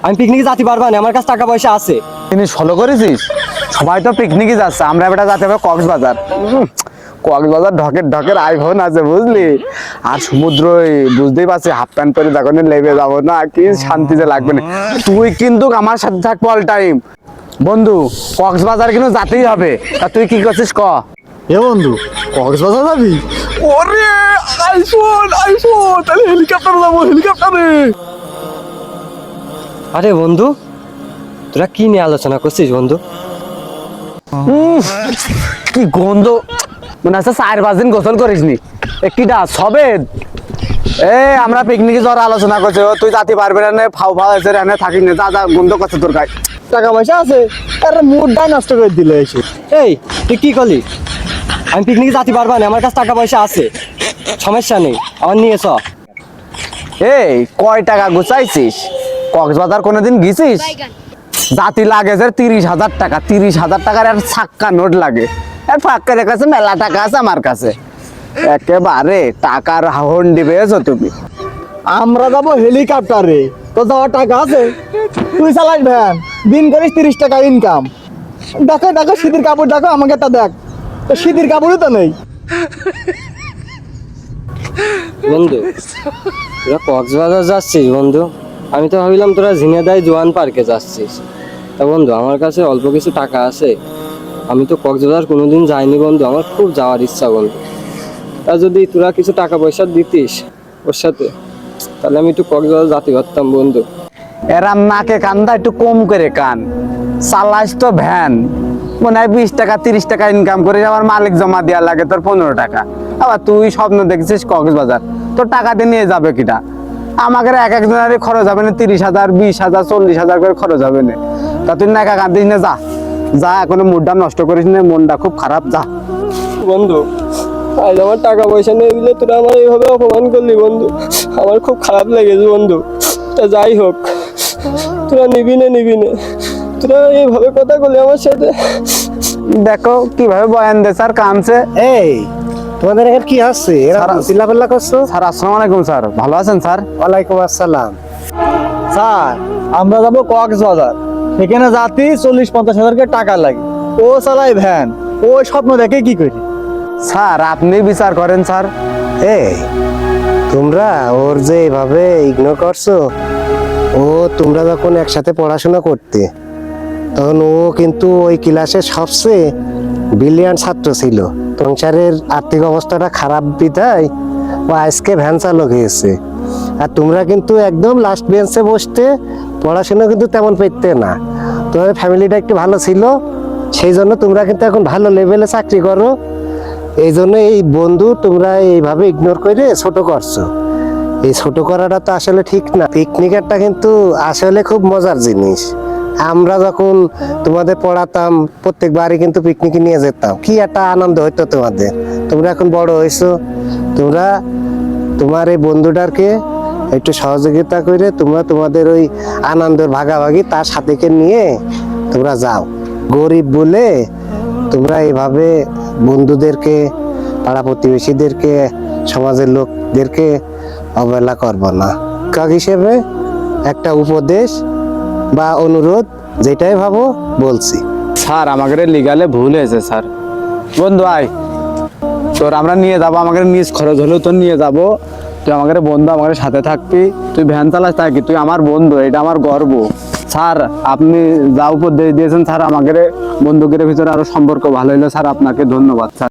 আমি পিকনিকে যেতে পারবো না, আমার কাছে টাকা পয়সা আছে। জিনিস ফলো করেছিস? সবাই তো পিকনিকে যাচ্ছে, আমরা বেটা যেতে হবে কক্সবাজার। কক্সবাজার ঢকের আইফোন আছে বুঝলি, আর সমুদ্র বুঝতেই পারছি, হাফ প্যান্ট পরে যখন লেবে যাবো না, কি শান্তি যে লাগবে না। তুই কিন্তু আমার সাথে থাকবো অল টাইম বন্ধু, কক্সবাজার কিন্তু যেতেই হবে। তা তুই কি করছিস ক? এ বন্ধু, কক্সবাজার যাবি? ওরে আইফোন আইফোন, তাহলে হেলিকপ্টারে যাবো, হেলিকপ্টারে। আরে বন্ধু, তোরা কি নিয়ে আলোচনা করছিস বন্ধু? কি গন্ধ, মনে হচ্ছে 4-5 দিন গোসল করিসনি। কিটা সবে আমরা পিকনিকে যাওয়ার আলোচনা করছি, তুই যাতে পারবি না, ফাও এসে রানে থাকি না, যা যা গন্ধ করছে তোর গায়ে। টাকা পয়সা আছে, আরে মুডটাই নষ্ট করে দিলে এসে। এই তুই কি করলি? আমি পিকনিকে যেতে পারবো না, আমার কাছে টাকা পয়সা আছে, সমস্যা নেই, আমার নিয়ে চ। এই কয় টাকা গুছাইছিস? কক্সবাজার কোনোদিন গেছিস? জাতি লাগে যে 30,000 টাকা, 30,000 টাকার আর ছাক্কা নোট লাগে। আর ফাঁকের কাছে মেলা টাকা আছে আমার কাছে, একেবারে টাকার হন্ডি পেয়েছো তুমি। আমরা যাবো হেলিকপ্টারে, তো যাওয়ার টাকা আছে? তুই চালাই ভ্যান, দিন করিস 30 টাকা ইনকাম। দেখো দেখো শীতের কাপড় দেখো, আমাকে তা দেখ, তো শীতের কাপড়ই তো নেই। বন্ধু তোরা কক্সবাজার যাচ্ছিস বন্ধু, আমি তো ভাবিলাম তোরা ঝিনেদাই জোয়ান পার্কে যাচ্ছিস। তা বন্ধু আমার কাছে অল্প কিছু টাকা আছে, আমি তো কক্সবাজার কোনোদিন যাইনি বন্ধু, আমার খুব যাওয়ার ইচ্ছা বন্ধু। তা যদি তোরা কিছু টাকা পয়সা দিতিস ওর সাথে, তাহলে আমি একটু কক্সবাজার যেতে পারতাম বন্ধু। এরাম নাকে কান্দা একটু কম করে কান, চালাইস তো ভ্যান, মনে হয় 20 টাকা 30 টাকা ইনকাম করে আমার মালিক জমা দেওয়া লাগে তোর 15 টাকা। আবার তুই স্বপ্ন দেখছিস কক্সবাজার, তোর টাকা দিয়ে নিয়ে যাবে কিটা? আমাকে এক একজনের খরচ হবে না 30,000 20,000 40,000 করে খরচ হবে না। তা তুই নাকা কান্দিস না, যা যা, এখনো মুডটা নষ্ট করিস না, মনটা খুব খারাপ, যা। বন্ধু আজ আমার টাকা পয়সা নেই বলে তোরা আমার এইভাবে অপমান করলি বন্ধু, আমার খুব খারাপ লেগেছে বন্ধু। তা যাই হোক, তোরা নিবি না, তোরা এইভাবে কথা বলি আমার সাথে। দেখো কিভাবে বয়ান দে স্যার কানছে। এই তোমাদের এখানে কি হচ্ছে? এরা চিল্লাপাল্লা করছো? স্যার আসসালামু আলাইকুম স্যার, ভালো আছেন স্যার? ওয়ালাইকুম আসসালাম। স্যার আমরা যাবো কক্সবাজার, সেখানে যাতে 40-50 হাজার টাকা লাগে। ও চালাই ভ্যান, ও স্বপ্ন দেখে কি করি? স্যার আপনি বিচার করেন স্যার। এই তোমরা ওর যে এভাবে ইগনোর করছো, ও তোমরা যখন একসাথে পড়াশোনা করতে তখন ও কিন্তু ওই ক্লাসের সবচেয়ে ব্রিলিয়ান্ট ছাত্র ছিল। সংসারের আর্থিক অবস্থাটা খারাপ বিধায় ও আজকে ভ্যান চালক হয়েছে। আর তোমরা কিন্তু একদম লাস্ট বেঞ্চে বসতে, পড়াশোনা কিন্তু তেমন পেতে না। তোমাদের ফ্যামিলিটা একটু ভালো ছিল, সেই জন্য তোমরা কিন্তু এখন ভালো লেভেলে চাকরি করো। এই জন্য এই বন্ধু তোমরা এইভাবে ইগনোর করে ছোট করছো। এই ছোট করাটা তো আসলে ঠিক না। পিকনিকেরটা কিন্তু আসলে খুব মজার জিনিস। আমরা যখন তোমাদের পড়াতাম প্রত্যেকবারই কিন্তু পিকনিকে নিয়ে যেতাম, কি একটা আনন্দ হইতো তোমাদের। তোমরা এখন বড় হয়েছো, তোমরা তোমার এই বন্ধুটাকে একটু সহযোগিতা করে তোমরা তোমাদের ওই আনন্দের ভাগাভাগি তার সাথেকে নিয়ে তোমরা যাও। গরিব বলে তোমরা এভাবে বন্ধুদেরকে, পাড়া প্রতিবেশীদেরকে, সমাজের লোকদেরকে অবহেলা করবো না। কাক হিসেবে একটা উপদেশ বা অনুরোধ, যেটাই ভাবো বলছি। স্যার আমাদের লিগালে ভুল হয়েছে স্যার। বন্ধু আয়, তোর আমরা নিয়ে যাবো, আমাদের নিজ খরচ হলেও তোর নিয়ে যাবো। তুই আমাদের বন্ধু, আমাদের সাথে থাকবি, তুই ভ্যান চালাস থাকি, তুই আমার বন্ধু, এটা আমার গর্ব। স্যার আপনি যা উপদেশ দিয়েছেন স্যার, আমাদের বন্ধুদের ভিতরে আরো সম্পর্ক ভালো হলো স্যার, আপনাকে ধন্যবাদ স্যার।